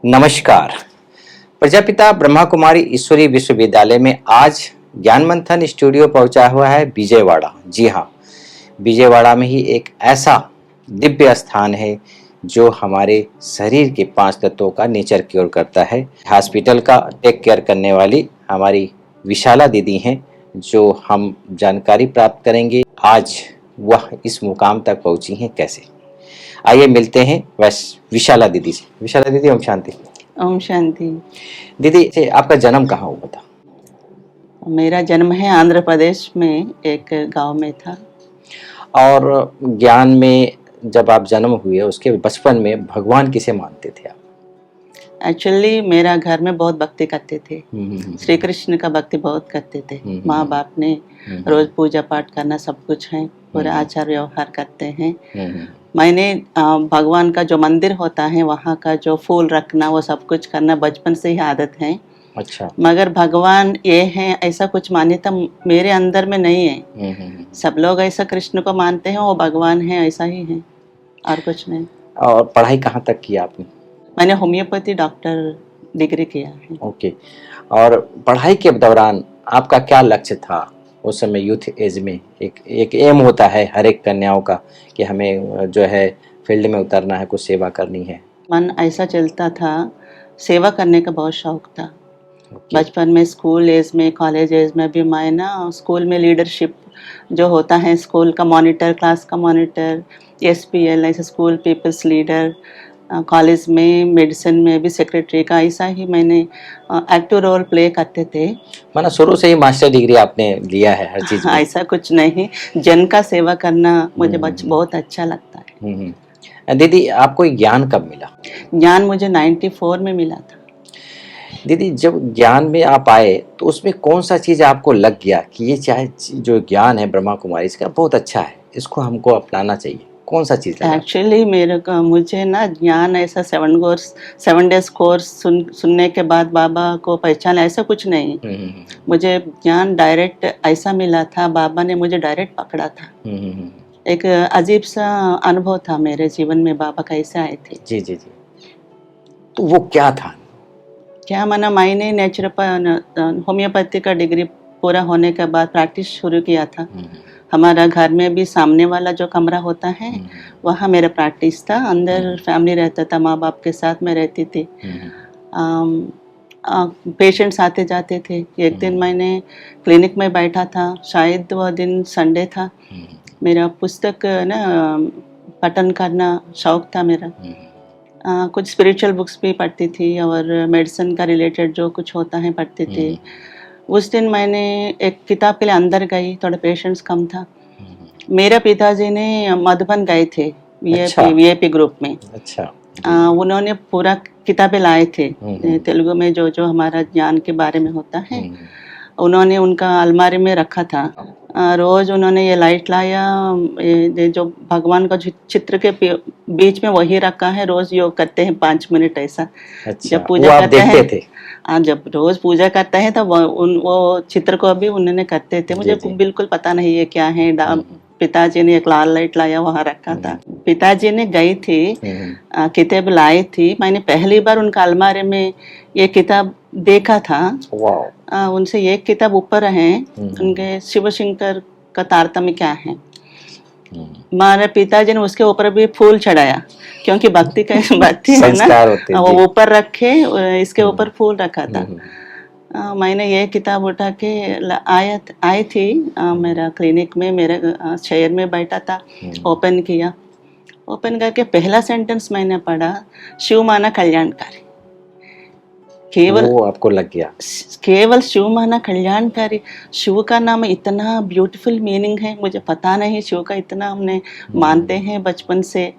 नमस्कार। प्रजापिता ब्रह्मा कुमारी ईश्वरीय विश्वविद्यालय में आज ज्ञान मंथन स्टूडियो पहुंचा हुआ है विजयवाड़ा। जी हाँ, विजयवाड़ा में ही एक ऐसा दिव्य स्थान है जो हमारे शरीर के 5 तत्वों का नेचर क्योर करता है। हॉस्पिटल का टेक केयर करने वाली हमारी विशाला दीदी हैं, जो हम जानकारी प्राप्त करेंगे आज वह इस मुकाम तक पहुंची हैं कैसे। आइए मिलते हैं विशाला दीदी से। विशाला दीदी, ओम शांति। ओम शांति। दीदी से आपका जन्म कहाँ हुआ था? मेरा जन्म है आंध्र प्रदेश में एक गांव में था। और ज्ञान में जब आप जन्म हुए उसके बचपन में भगवान किसे मानते थे आप? एक्चुअली मेरा घर में बहुत भक्ति करते थे। श्री कृष्ण का भक्ति बहुत करते थे। माँ बाप ने रोज पूजा पाठ करना सब कुछ है, पूरा आचार व्यवहार करते हैं। मैंने भगवान का जो मंदिर होता है वहाँ का जो फूल रखना वो सब कुछ करना बचपन से ही आदत है। अच्छा। मगर भगवान ये है ऐसा कुछ मान्यता मेरे अंदर में नहीं है। सब लोग ऐसा कृष्ण को मानते हैं, वो भगवान है, ऐसा ही है और कुछ नहीं। और पढ़ाई कहाँ तक की आपने? मैंने होम्योपैथी डॉक्टर डिग्री किया है। ओके। और पढ़ाई के दौरान आपका क्या लक्ष्य था? उस समय यूथ एज में एक एम होता है हर एक कन्याओं का कि हमें जो है फील्ड में उतरना है, कुछ सेवा करनी है। मन ऐसा चलता था, सेवा करने का बहुत शौक था। ओके। बचपन में स्कूल एज में कॉलेज एज में भी मैं ना स्कूल में लीडरशिप जो होता है, स्कूल का मॉनिटर, क्लास का मॉनिटर, SPL ऐसे स्कूल पीपल्स लीडर, कॉलेज में मेडिसिन में भी सेक्रेटरी का, ऐसा ही मैंने एक्टिव रोल प्ले करते थे। माना शुरू से ही मास्टर डिग्री आपने लिया है हर चीज में? ऐसा कुछ नहीं, जन का सेवा करना मुझे बहुत अच्छा लगता है। दीदी, आपको ज्ञान कब मिला? ज्ञान मुझे 94 में मिला था। दीदी, जब ज्ञान में आप आए तो उसमें कौन सा चीज आपको लग गया कि ये चाहे जो ज्ञान है ब्रह्मा कुमारी इसका बहुत अच्छा है, इसको हमको अपनाना चाहिए? कौन सा चीज लगा? एक्चुअली मुझे ना ज्ञान ऐसा 7 डेज कोर्स सुनने के बाद बाबा को पहचाना ऐसा कुछ नहीं। मुझे ज्ञान डायरेक्ट ऐसा मिला था, बाबा ने मुझे डायरेक्ट पकड़ा था। एक अजीब सा अनुभव था मेरे जीवन में, बाबा कैसे आए थे। जी जी जी। तो वो क्या था? क्या माना, मैंने होम्योपैथी का डिग्री पूरा होने के बाद प्रैक्टिस शुरू किया था। हमारा घर में भी सामने वाला जो कमरा होता है वहाँ मेरा प्रैक्टिस था। अंदर फैमिली रहता था, माँ बाप के साथ मैं रहती थी। पेशेंट्स आते जाते थे। एक दिन मैंने क्लिनिक में बैठा था, शायद वह दिन संडे था। मेरा पुस्तक ना पठन करना शौक था मेरा। कुछ स्पिरिचुअल बुक्स भी पढ़ती थी और मेडिसिन का रिलेटेड जो कुछ होता है पढ़ती थी। उस दिन मैंने एक किताब के लिए अंदर गई, थोड़ा पेशेंट्स कम था। मेरे पिताजी ने मधुबन गए थे VIP ग्रुप में। अच्छा। उन्होंने पूरा किताबें लाए थे तेलुगु में, जो जो हमारा ज्ञान के बारे में होता है। उन्होंने उनका अलमारी में रखा था। रोज उन्होंने ये लाइट लाया, ये जो भगवान का चित्र के बीच में वही रखा है। रोज योग करते हैं 5 मिनट ऐसा। अच्छा, जब पूजा करते हैं थे? जब रोज पूजा करते हैं तब वो चित्र को भी उन्होंने करते थे। मुझे बिल्कुल पता नहीं ये क्या है। पिताजी ने एक लाल लाइट लाया, वहाँ रखा था। पिताजी ने गई थी, किताब लाई थी। मैंने पहली बार उनका अलमारी में ये किताब देखा था। उनसे एक किताब ऊपर है, उनके शिव शंकर का तारतम्य क्या है। हमारे पिताजी ने उसके ऊपर भी फूल चढ़ाया, क्योंकि भक्ति का भक्ति है ना, वो ऊपर रखे, इसके ऊपर फूल रखा था। मैंने ये किताब उठा के आई थी मेरा क्लिनिक में, मेरे चेयर में बैठा था। ओपन किया, ओपन करके पहला सेंटेंस मैंने पढ़ा, शिव माना कल्याणकारी। केवल वो आपको लग गया? केवल शिव माना कल्याणकारी। शिव का नाम इतना ब्यूटीफुल मीनिंग है, मुझे पता नहीं शिव का इतना हमने मानते हैं बचपन से।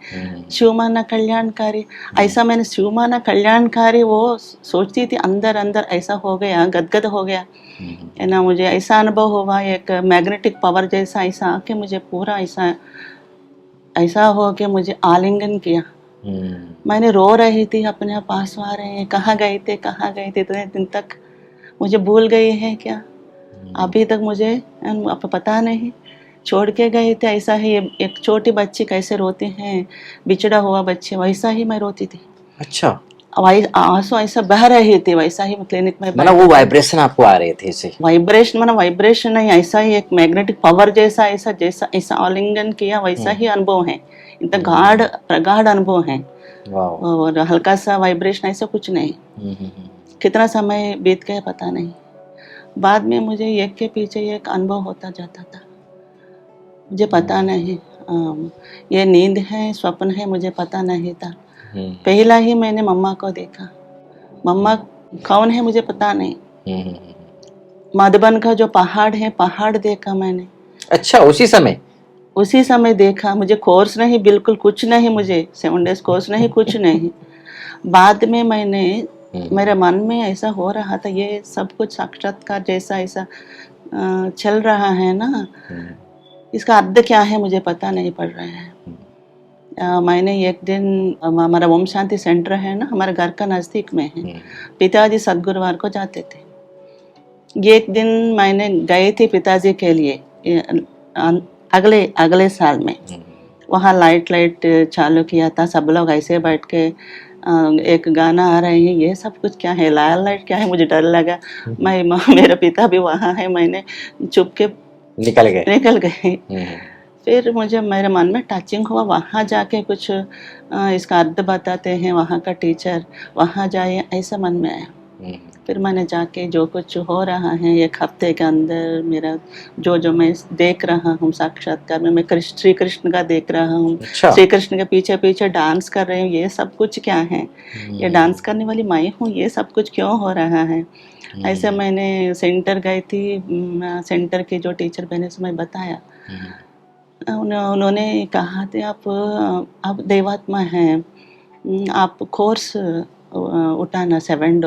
शिव माना कल्याणकारी, ऐसा मैंने शिव माना कल्याणकारी वो सोचती थी। अंदर अंदर ऐसा हो गया, गदगद हो गया है ना। मुझे ऐसा अनुभव हुआ, एक मैग्नेटिक पावर जैसा ऐसा आके मुझे पूरा ऐसा हो के मुझे आलिंगन किया। मैंने रो रही थी, अपने आप आंसू आ रहे हैं। कहाँ गए थे इतने दिन तक, मुझे भूल गए हैं क्या? अभी तक मुझे पता नहीं, छोड़ के गए थे। ऐसा ही एक छोटी बच्ची कैसे रोती है, बिछड़ा हुआ बच्चे, वैसा ही मैं रोती थी। अच्छा। वही आंसू ऐसा बह रहे थे, वैसा ही क्लिनिक में मतलब वो वाइब्रेशन आपको आ रहे थे इसे? वाइब्रेशन माना वाइब्रेशन नहीं, ऐसा ही एक मैग्नेटिक पावर जैसा ऐसा जैसा ऐसा आलिंगन किया वैसा ही अनुभव है, इतना गाढ़ प्रगाढ़ अनुभव है। वाह। और हल्का सा वाइब्रेशन ऐसा कुछ नहीं। कितना समय बीत गया पता नहीं। बाद में मुझे एक के पीछे एक अनुभव होता जाता था, मुझे पता नहीं ये नींद है स्वप्न है मुझे पता नहीं था। पहला ही मैंने मम्मा को देखा, मम्मा कौन है मुझे पता नहीं। मधुबन का जो पहाड़ है पहाड़ देखा मैंने। अच्छा, उसी समय देखा। मुझे कोर्स नहीं, बिल्कुल कुछ नहीं, मुझे 7 डेज कोर्स नहीं, कुछ नहीं। बाद में मैंने मेरे मन में ऐसा हो रहा था, ये सब कुछ साक्षात्कार जैसा ऐसा चल रहा है ना, इसका अर्थ क्या है मुझे पता नहीं पड़ रहा है। मैंने एक दिन हमारा ओम शांति सेंटर है ना, हमारे घर का नज़दीक में है, पिताजी सदगुरुवार को जाते थे। एक दिन मैंने गई थी पिताजी के लिए अगले साल में, वहाँ लाइट चालू किया था, सब लोग ऐसे बैठ के एक गाना आ रहे हैं, ये सब कुछ क्या है, लाल लाइट क्या है, मुझे डर लगा। मेरा पिता भी वहाँ है, मैंने चुप के निकल गए। फिर मुझे मेरे मन में टचिंग हुआ, वहाँ जाके कुछ इसका अर्थ बताते हैं वहाँ का टीचर, वहाँ जाए ऐसा मन में आया। फिर मैंने जाके जो कुछ हो रहा है एक हफ्ते के अंदर, मेरा जो मैं देख रहा हूँ साक्षात्कार में, मैं श्री कृष्ण का देख रहा हूँ। अच्छा। श्री कृष्ण के पीछे पीछे डांस कर रही हूँ, ये सब कुछ क्या है, ये डांस करने वाली मैं हूँ, ये सब कुछ क्यों हो रहा है। ऐसे मैंने सेंटर गई थी, सेंटर के जो टीचर बहने से मैं बताया, उन्होंने कहा थे आप देवात्मा हैं, आप कोर्स उठाना 7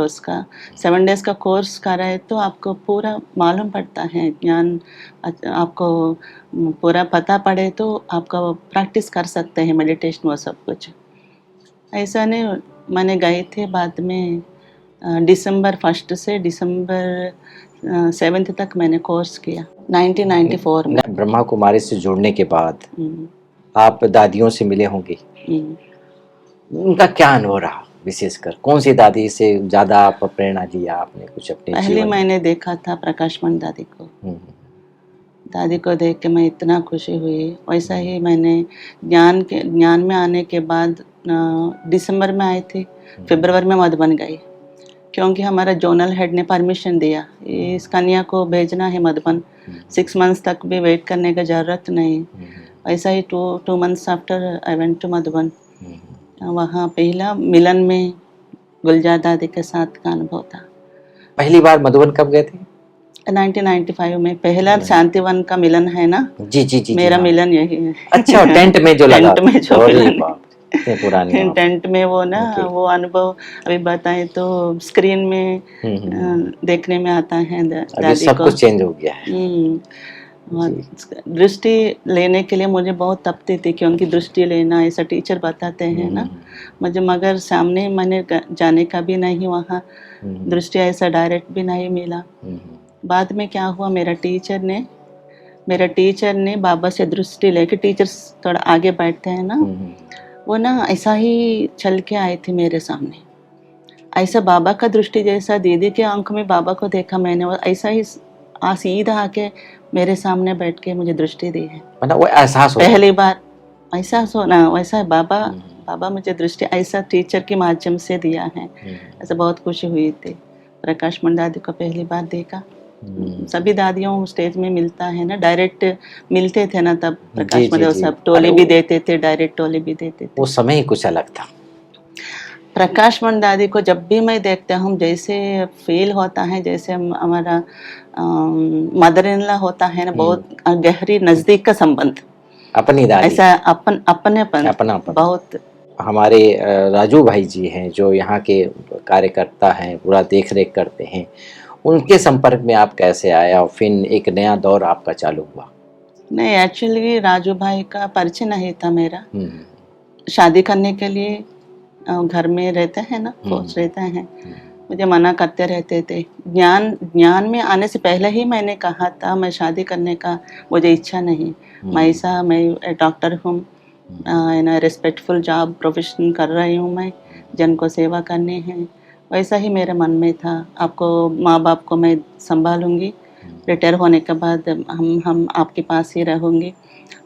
डेज का कोर्स करा है तो आपको पूरा मालूम पड़ता है, ज्ञान आपको पूरा पता पड़े तो आपका प्रैक्टिस कर सकते हैं मेडिटेशन वो सब कुछ। ऐसा नहीं, मैंने गए थे बाद में दिसंबर 1 से दिसंबर 7 तक मैंने कोर्स किया 1994 में। ब्रह्मा कुमारी से जुड़ने के बाद आप दादियों से मिले होंगे, उनका क्या अनुभव रहा, विशेषकर कौन सी दादी से ज्यादा आप प्रेरणा लिया आपने कुछ अपने पहले जीवन में? मैंने देखा था प्रकाशमण दादी को, दादी को देख के मैं इतना खुशी हुई। वैसा ही मैंने ज्ञान में आने के बाद दिसंबर में आए थे, फरवरी में मधुबन गई, क्योंकि हमारा जोनल हेड ने परमिशन दिया इस कन्या को भेजना है मधुबन, 6 मंथ्स तक भी वेट करने की ज़रूरत नहीं। ऐसा ही 2 months after I went to Madhuban. वहाँ पहला मिलन में गुलजार दादी के साथ का अनुभव था। पहली बार मधुबन कब गए थे? 1995 में पहला शांतिवन का मिलन है ना, जी मेरा मिलन यही है। अच्छा, टेंट में जो लगा, टेंट में जो पुरानी टेंट में वो ना वो अनुभव अभी बताएं तो स्क्रीन में देखने में आता है दादी सब को। कुछ चेंज हो गया है। दृष्टि लेने के लिए मुझे बहुत तपती थी, क्योंकि दृष्टि लेना ऐसा टीचर बताते हैं ना मुझे, मगर सामने मैंने जाने का भी नहीं, वहाँ दृष्टि ऐसा डायरेक्ट भी नहीं मिला। बाद में क्या हुआ, मेरा टीचर ने बाबा से दृष्टि लेके, टीचर्स थोड़ा आगे बैठते हैं ना, वो ना ऐसा ही चल के आए थे मेरे सामने, ऐसा बाबा का दृष्टि जैसा दीदी के आंख में बाबा को देखा मैंने, वो ऐसा ही सीधा आके मेरे सामने बैठ के मुझे दृष्टि दी है। मतलब वो एहसास पहली बार ऐसा सोना वैसा बाबा मुझे दृष्टि ऐसा टीचर के माध्यम से दिया है, ऐसा बहुत खुशी हुई थी। प्रकाशमण दादी को पहली बार देखा, सभी दादियों स्टेज में मिलता है ना, डायरेक्ट मिलते थे ना तब, प्रकाशमण सब टोली भी देते थे, डायरेक्ट टोली भी देते थे, वो समय ही कुछ अलग था। प्रकाशमण दादी को जब भी मैं देखता हूँ जैसे फील होता है जैसे हमारा मदर इन लॉ होता है ना, बहुत गहरी नजदीक का संबंध, अपनी दादी, ऐसा अपनेपन बहुत। हमारे राजू भाई जी हैं जो यहाँ के कार्यकर्ता हैं, पूरा देख रेख करते हैं, उनके संपर्क में आप कैसे आए और फिर एक नया दौर आपका चालू हुआ? नहीं, एक्चुअली राजू भाई का परिचय नहीं था मेरा। शादी करने के लिए घर में रहते हैं ना, फोर्स रहते हैं, मुझे मना करते रहते थे। ज्ञान में आने से पहले ही मैंने कहा था मैं शादी करने का मुझे इच्छा नहीं, मैं डॉक्टर हूँ, रिस्पेक्टफुल जॉब प्रोफेशन कर रही हूँ, मैं जन को सेवा करनी है, वैसा ही मेरे मन में था। आपको माँ बाप को मैं संभालूंगी, रिटायर होने के बाद हम आपके पास ही रहूँगी,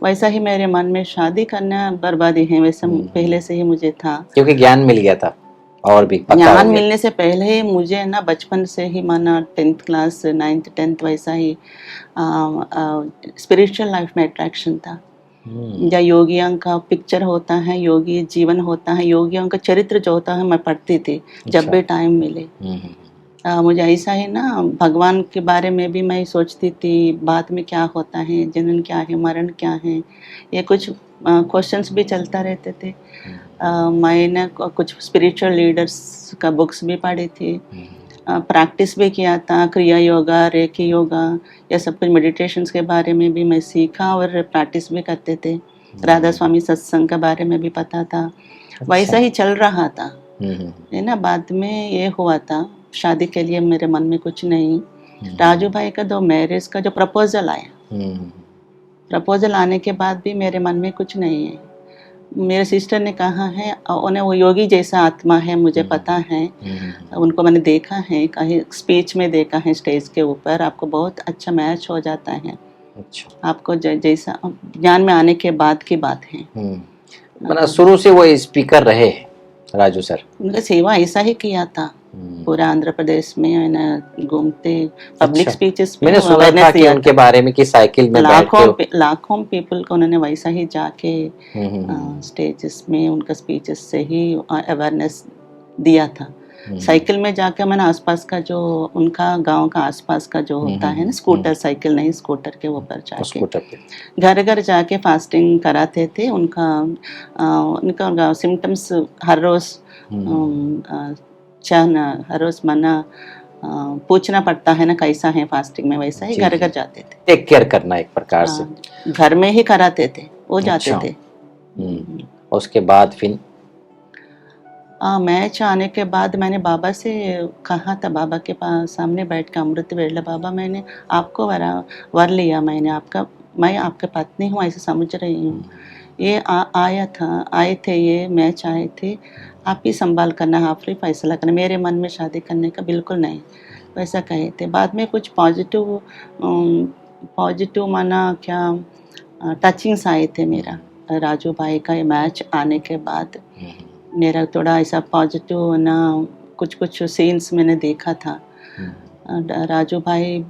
वैसा ही मेरे मन में। शादी करना बर्बादी है वैसा पहले से ही मुझे था। क्योंकि ज्ञान मिल गया था और भी पक्का हो ज्ञान गया। मिलने से पहले ही मुझे ना बचपन से ही माना 10th क्लास 9th 10th वैसा ही स्पिरिचुअल लाइफ में अट्रैक्शन था। या योगियों का पिक्चर होता है, योगी जीवन होता है, योगियों का चरित्र जो होता है मैं पढ़ती थी जब भी टाइम मिले। मुझे ऐसा ही ना भगवान के बारे में भी मैं सोचती थी, बाद में क्या होता है, जनन क्या है, मरण क्या है, ये कुछ क्वेश्चंस भी चलता रहते थे। मैंने कुछ स्पिरिचुअल लीडर्स का बुक्स भी पढ़ी थी, प्रैक्टिस भी किया था, क्रिया योगा, रेकी योगा, या सब कुछ मेडिटेशंस के बारे में भी मैं सीखा और प्रैक्टिस भी करते थे। राधा स्वामी सत्संग के बारे में भी पता था। वैसा ही चल रहा था है ना। बाद में ये हुआ था, शादी के लिए मेरे मन में कुछ नहीं। राजू भाई का जो मैरिज का जो प्रपोजल आया, प्रपोजल आने के बाद भी मेरे मन में कुछ नहीं है। मेरे सिस्टर ने कहा है, उन्हें वो योगी जैसा आत्मा है, मुझे पता है, उनको मैंने देखा है, कहीं स्पीच में देखा है स्टेज के ऊपर, आपको बहुत अच्छा मैच हो जाता है। अच्छा। आपको जैसा ज्ञान में आने के बाद की बात है। मतलब शुरू से वो स्पीकर रहे राजू सर। उनका सेवा ऐसा ही किया था, पूरा आंध्र प्रदेश में मैंने घूमते पब्लिक स्पीचेस मैंने सुना था कि उनके बारे में कि साइकिल में लाखों पीपल को उन्होंने वैसा ही जाके स्टेजेस में उनका स्पीचेस से ही अवेयरनेस दिया था। साइकिल में जाके मैंने आसपास का जो उनका गांव का आसपास का जो होता है ना, स्कूटर, साइकिल नहीं, स्कूटर के ऊपर जाके घर घर जाके फास्टिंग कराते थे। उनका सिम्टम्स हर रोज हर रोज मना पूछना पड़ता है ना कैसा है फास्टिंग में, वैसा ही घर घर जाते थे। टेक केयर करना एक प्रकार से घर में ही कराते थे, वो जाते थे। उसके बाद फिर मैच आने के बाद मैंने बाबा से कहा था, बाबा के पास सामने बैठ कर अमृत वेला, बाबा मैंने आपको वर लिया, मैं आपके पत्नी हूँ ऐसे समझ रही हूँ। ये आए थे, ये मैच आए थे, आप ही संभाल करना, आप ही फैसला करना, मेरे मन में शादी करने का बिल्कुल नहीं, वैसा कहे थे। बाद में कुछ पॉजिटिव माना क्या टचिंग्स आए थे मेरा राजू भाई का मैच आने के बाद। मेरा थोड़ा ऐसा पॉजिटिव ना कुछ सीन्स मैंने देखा था। राजू भाई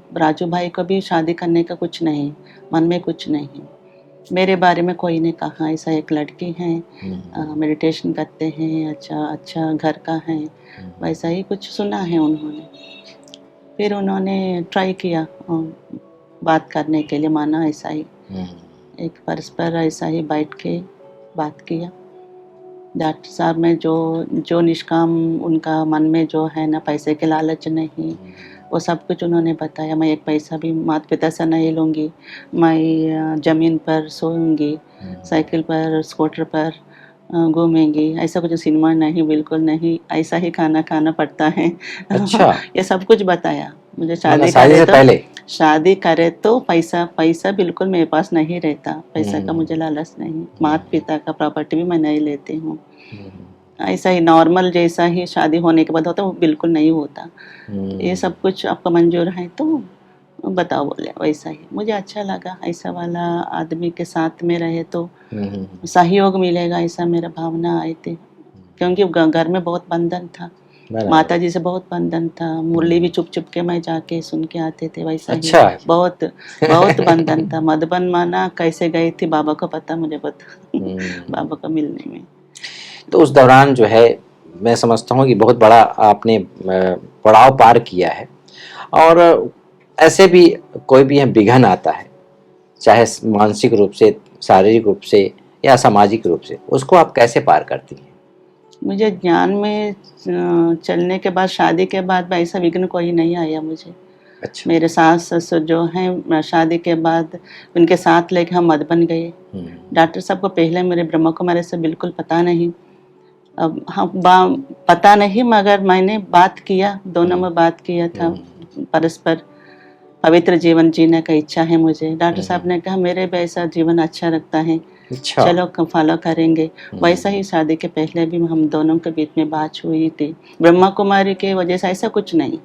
को भी शादी करने का कुछ नहीं, मन में कुछ नहीं। मेरे बारे में कोई ने कहा ऐसा एक लड़की है, मेडिटेशन करते हैं, अच्छा घर का है, वैसा ही कुछ सुना है उन्होंने। फिर उन्होंने ट्राई किया बात करने के लिए, माना ऐसा ही एक परस्पर ऐसा ही बैठ के बात किया। डॉक्टर साहब में जो निष्काम उनका मन में जो है ना, पैसे के लालच नहीं, वो सब कुछ उन्होंने बताया। मैं एक पैसा भी माता पिता से नहीं लूँगी, मैं ज़मीन पर सोऊंगी, साइकिल पर स्कूटर पर घूमेंगी, ऐसा कुछ सिनेमा नहीं, बिल्कुल नहीं, ऐसा ही खाना पड़ता है। अच्छा। ये सब कुछ बताया मुझे। शादी करे तो पैसा बिल्कुल मेरे पास नहीं रहता, पैसा का मुझे लालच नहीं, माता पिता का प्रॉपर्टी भी मैं नहीं लेती हूँ। ऐसा ही नॉर्मल जैसा ही शादी होने के बाद होता वो बिल्कुल नहीं होता। ये सब कुछ आपका मंजूर है तो बताओ, बोले वैसा ही। मुझे अच्छा लगा, ऐसा वाला आदमी के साथ में रहे तो सहयोग मिलेगा, ऐसा मेरा भावना आई थी। क्योंकि घर में बहुत बंधन था, माता जी से बहुत बंधन था, मुरली भी चुप के मैं जाके सुन के आते थे, वैसा अच्छा। ही बहुत बंधन था। मधुबन माना कैसे गई थी बाबा को पता, मुझे पता बाबा को मिलने में। तो उस दौरान जो है मैं समझता हूँ कि बहुत बड़ा आपने पड़ाव पार किया है। और ऐसे भी कोई भी विघ्न आता है, चाहे मानसिक रूप से, शारीरिक रूप से या सामाजिक रूप से, उसको आप कैसे पार करती हैं? मुझे ज्ञान में चलने के बाद, शादी के बाद ऐसा विघ्न कोई नहीं आया मुझे। अच्छा। मेरे सास ससुर जो हैं, शादी के बाद उनके साथ लेके हम मधुबन गए। डॉक्टर साहब को पहले मेरे ब्रह्मा कुमारी से बिल्कुल पता नहीं, अब हम पता नहीं, मगर मैंने बात किया, दोनों में बात किया था, परस्पर पवित्र जीवन जीने का इच्छा है मुझे। डॉक्टर साहब ने कहा मेरे भी ऐसा जीवन अच्छा लगता है, अच्छा। चलो फॉलो करेंगे। वैसा ही शादी के पहले भी हम दोनों के बीच में बात हुई थी। ब्रह्मा कुमारी के वजह से ऐसा कुछ नहीं।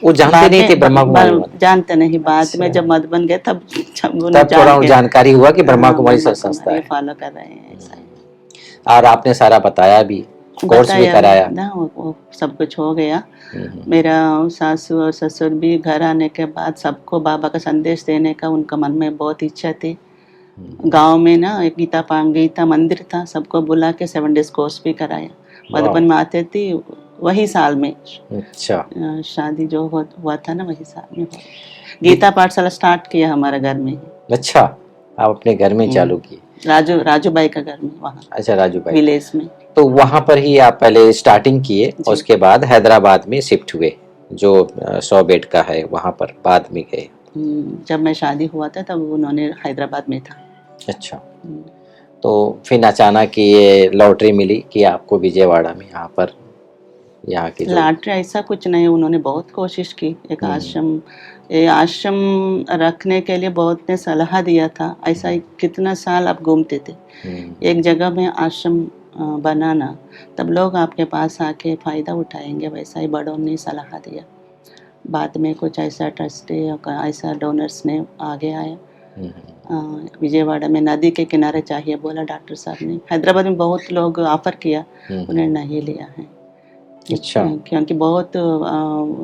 वो जानते बाद नहीं थे में ब्रह्मा कुमारी वाले? जानते नहीं, बाद में अच्छा। जब मधुबन गए तब जब उन्हें तब थोड़ा जान के जानकारी हुआ कि ब्रह्मा हाँ, कुमारी ब्रह्मा संस्था कुमारी है। फॉलो कर रहे हैं ऐसा ही। और आपने सारा बताया भी, कोर्स भी बताया कराया। ना, वो सब कुछ हो गया। हम्म, मेरा सासू और ससुर भी घर आने के बाद सबको बाबा का संदेश देने का उनका मन में बहुत इच्छा थी। गांव में ना एक गीता मंदिर था, सबको बुला के 7 डेज कोर्स भी कराया। मधुबन में आते थे वही साल में। अच्छा। शादी जो हुआ था ना वही साल में हुआ। गीता पाठशाला स्टार्ट किया हमारे घर में ही। अच्छा, आप अपने घर में चालू किए? राजू भाई का घर में वहाँ। अच्छा, राजू भाई विलेज में। तो वहां पर ही आप पहले स्टार्टिंग किए और उसके बाद हैदराबाद में शिफ्ट हुए, जो 100 बेड का है वहां पर बाद में गए। जब मैं शादी हुआ था तब उन्होंने हैदराबाद में था। अच्छा, तो फिर अचानक ये लॉटरी मिली कि आपको विजयवाड़ा में यहाँ पर, यहाँ की जो लॉटरी ऐसा कुछ नहीं, उन्होंने बहुत कोशिश की। एक आश्रम रखने के लिए बहुत ने सलाह दिया था। ऐसा ही कितना साल आप घूमते थे एक जगह में आश्रम बनाना, तब लोग आपके पास आके फ़ायदा उठाएंगे। वैसा ही बड़ों ने सलाह दिया। बाद में कुछ ऐसा ट्रस्टी या ऐसा डोनर्स ने आगे आया। विजयवाड़ा में नदी के किनारे चाहिए बोला डॉक्टर साहब ने। हैदराबाद में बहुत लोग ऑफर किया, उन्हें नहीं लिया है। अच्छा। क्योंकि बहुत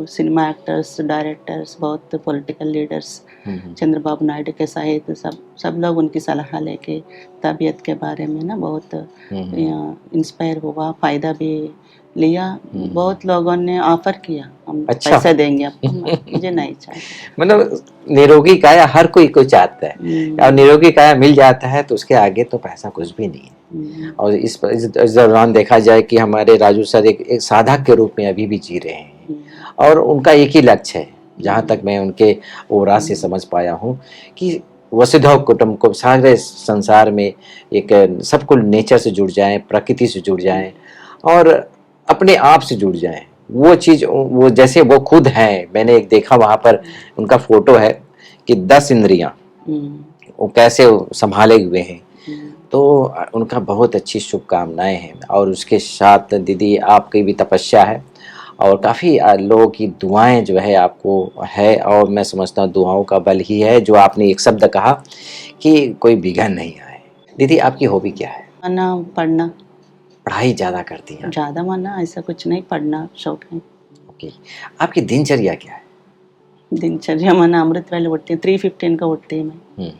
सिनेमा एक्टर्स, डायरेक्टर्स, बहुत पॉलिटिकल लीडर्स, चंद्रबाबू नायडू के सहित सब लोग उनकी सलाह लेके तबीयत के बारे में ना बहुत इंस्पायर हुआ, फ़ायदा भी लिया। बहुत लोगों ने ऑफर किया, हम अच्छा। पैसे देंगे आपको। मुझे नहीं चाहिए। मतलब निरोगी काया हर कोई को चाहता है, और निरोगी काया मिल जाता है तो उसके आगे तो पैसा कुछ भी नहीं है। और इस दौरान देखा जाए कि हमारे राजू सर एक साधक के रूप में अभी भी जी रहे हैं, और उनका एक ही लक्ष्य है, जहाँ तक मैं उनके ओरा से समझ पाया हूँ, कि वसुधैव कुटुंबकम, सारे संसार में एक सबको नेचर से जुड़ जाएं, प्रकृति से जुड़ जाएं और अपने आप से जुड़ जाएं। वो चीज वो जैसे वो खुद हैं, मैंने एक देखा वहां पर उनका फोटो है कि 10 इंद्रियां वो कैसे संभाले हुए हैं। तो उनका बहुत अच्छी शुभकामनाएं हैं, और उसके साथ दीदी आपकी भी तपस्या है और काफ़ी लोगों की दुआएं जो है आपको है, और मैं समझता हूँ दुआओं का बल ही है जो आपने एक शब्द कहा कि कोई बिघन नहीं आए। दीदी आपकी हॉबी क्या है? माना पढ़ना। पढ़ाई ज़्यादा करती हैं? ज़्यादा माना ऐसा कुछ नहीं, पढ़ना शौक है। ओके, आपकी दिनचर्या क्या है? दिनचर्या माना अमृत वेले उठती है, 3:15 को उठती है मैं।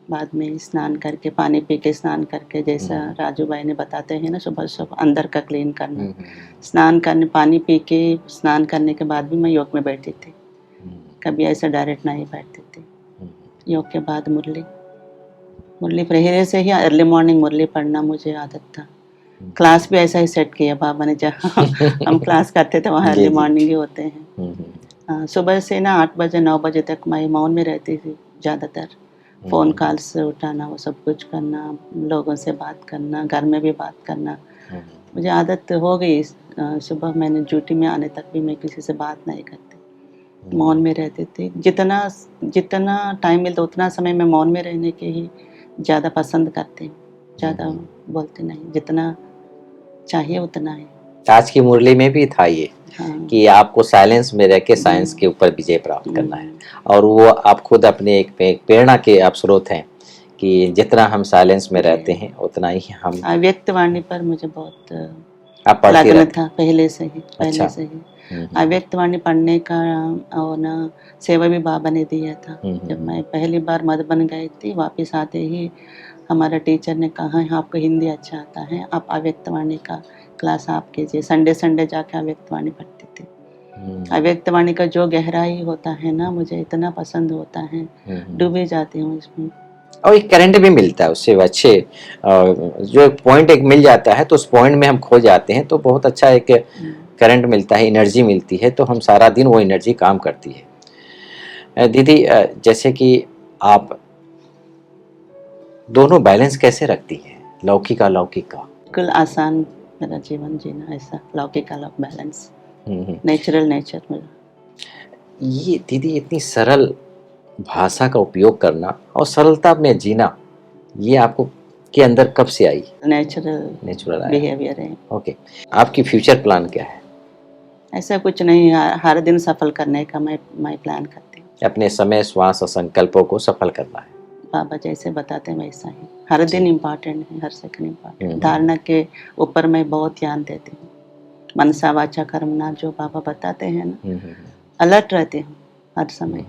बाद में स्नान करके, पानी पी के स्नान करके, जैसा राजू भाई ने बताते हैं ना, सुबह सुबह अंदर का क्लीन करना, स्नान करने, पानी पी के स्नान करने के बाद भी मैं योग में बैठती थी। कभी ऐसा डायरेक्ट नहीं बैठती थी। योग के बाद मुरली पहले से ही अर्ली मॉर्निंग मुरली पढ़ना मुझे आदत था। क्लास भी ऐसा ही सेट किया बाबा ने, जहाँ हम क्लास करते थे वहाँ अर्ली मॉर्निंग ही होते हैं। सुबह से ना 8 बजे 9 बजे तक मैं मौन में रहती थी ज़्यादातर। फ़ोन कॉल से उठाना, वो सब कुछ करना, लोगों से बात करना, घर में भी बात करना, मुझे आदत हो गई। सुबह मैंने ड्यूटी में आने तक भी मैं किसी से बात नहीं करती, मौन में रहती थी। जितना टाइम मिलता उतना समय मैं मौन में रहने के ही ज़्यादा पसंद करती हूँ। ज़्यादा बोलते नहीं, जितना चाहिए उतना है। आज की मुरली में भी था ये कि आपको साइलेंस में रह के साइंस के ऊपर विजय प्राप्त करना है, और वो आप खुद अपने एक प्रेरणा के आप स्रोत हैं कि जितना हम साइलेंस में रहते हैं उतना ही हम। अव्यक्त वाणी पर मुझे बहुत आप पढ़ती लगन रहती? था पहले से ही। अव्यक्त वाणी पढ़ने का और ना सेवा भी बाबा ने दिया था। जब मैं पहली बार मधुबन गई थी, वापस आते ही हमारा टीचर ने कहा है आपको हिंदी अच्छा आता है, आप अव्यक्त वाणी का क्लास आप कीजिए। संडे जाके अव्यक्त वाणी पढ़ती थी। अव्यक्त वाणी का जो गहराई होता है ना, मुझे इतना पसंद होता है, डूबी जाती हूँ इसमें। और एक करंट भी मिलता है उससे अच्छे, जो एक पॉइंट एक मिल जाता है तो उस पॉइंट में हम खो जाते हैं, तो बहुत अच्छा एक करंट मिलता है, एनर्जी मिलती है, तो हम सारा दिन वो एनर्जी काम करती है। दीदी जैसे कि आप दोनों बैलेंस कैसे रखती हैं, लौकिक अलौकिक का? बिल्कुल आसान मेरा जीवन जीना, ऐसा लौकिक अलग बैलेंस, नेचुरल नेचर मेरा। ये दीदी इतनी सरल भाषा का उपयोग करना और सरलता में जीना, ये आपको के अंदर कब से आई? नेचुरल नेचुरल आया। बिहेवियर है। ओके, आपकी फ्यूचर प्लान क्या है? ऐसा कुछ नहीं, हर दिन सफल करने का मैं प्लान करती हूँ। अपने समय, श्वास और संकल्पों को सफल करना है। बाबा जैसे बताते हैं वैसा ही, हर दिन इम्पोर्टेंट है, हर सेकंड इम्पोर्टेंट। हम्म। धारणा के ऊपर मैं बहुत ध्यान देती हूँ। मनसा वाचा कर्मणा जो बाबा बताते हैं ना, अलर्ट रहती हूँ हर समय।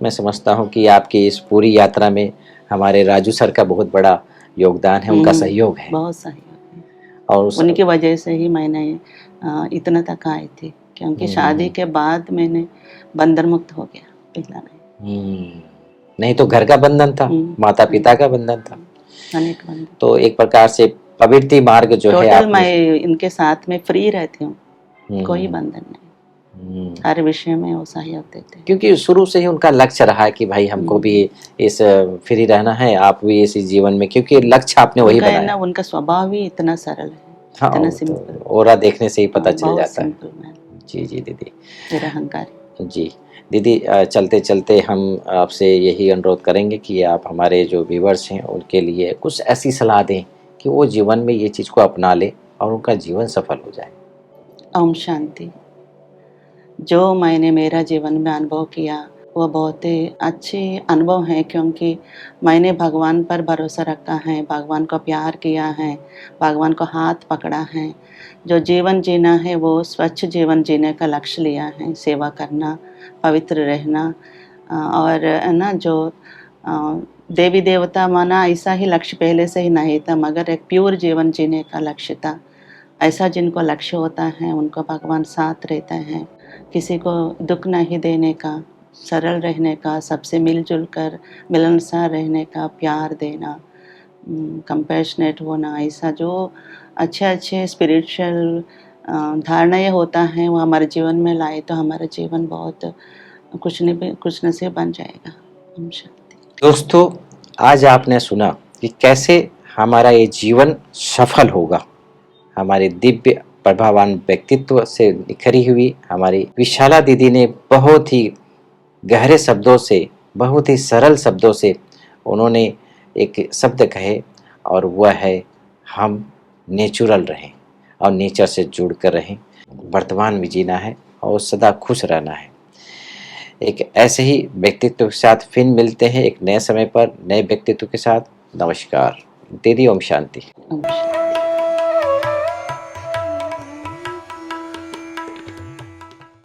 मैं समझता हूँ कि आपकी इस पूरी यात्रा में हमारे राजू सर का बहुत बड़ा योगदान है, उनका सहयोग है। बहुत सहयोग है। और उनकी वजह से ही मैंने इतना तक आई थी, क्योंकि शादी के बाद मैंने बंधन मुक्त हो गया, पहला नहीं। नहीं तो घर का बंधन था, माता पिता का बंधन था, अनेक बंधन। तो एक प्रकार से पवित्र मार्ग जो है टोटल मैं इनके साथ में फ्री रहती हूँ, कोई बंधन नहीं, हर विषय में वो सहयोग देते हैं। क्योंकि शुरू से ही उनका लक्ष्य रहा है कि भाई हमको भी इस फ्री रहना है, आप भी इस जीवन में, क्योंकि लक्ष्य आपने वही उनका है बनाया। ना, उनका स्वभाव ही इतना सरल है, हाँ, इतना तो सिंपल। ओरा देखने से ही पता चल बहुत जाता है। सिंपल मैन, जी जी दीदी। निरहंकारी। जी दीदी, चलते चलते हम आपसे यही अनुरोध करेंगे कि आप हमारे जो व्यूवर्स हैं उनके लिए कुछ ऐसी सलाह दें कि वो जीवन में ये चीज़ को अपना ले और उनका जीवन सफल हो जाए। ओम शांति। जो मैंने मेरा जीवन में अनुभव किया वो बहुत ही अच्छे अनुभव हैं, क्योंकि मैंने भगवान पर भरोसा रखा है, भगवान को प्यार किया है, भगवान को हाथ पकड़ा है। जो जीवन जीना है वो स्वच्छ जीवन जीने का लक्ष्य लिया है, सेवा करना, पवित्र रहना, और है ना जो देवी देवता माना, ऐसा ही लक्ष्य पहले से ही नहीं था, मगर एक प्योर जीवन जीने का लक्ष्य था। ऐसा जिनको लक्ष्य होता है उनको भगवान साथ रहते हैं। किसी को दुख नहीं देने का, सरल रहने का, सबसे मिलजुल कर मिलनसार रहने का, प्यार देना, कंपैशनेट होना, ऐसा जो अच्छे अच्छे स्पिरिचुअल धारणाएँ होता है वो हमारे जीवन में लाए तो हमारा जीवन बहुत कुछ न से बन जाएगा। ओम शांति। दोस्तों, आज आपने सुना कि कैसे हमारा ये जीवन सफल होगा। हमारे दिव्य प्रभावान व्यक्तित्व से निखरी हुई हमारी विशाला दीदी ने बहुत ही गहरे शब्दों से, बहुत ही सरल शब्दों से उन्होंने एक शब्द कहे, और वह है हम नेचुरल रहें और नेचर से जुड़ कर रहें। वर्तमान में जीना है और सदा खुश रहना है। एक ऐसे ही व्यक्तित्व के साथ फिर मिलते हैं एक नए समय पर, नए व्यक्तित्व के साथ। नमस्कार दीदी, ओम शांति। ओम शांति।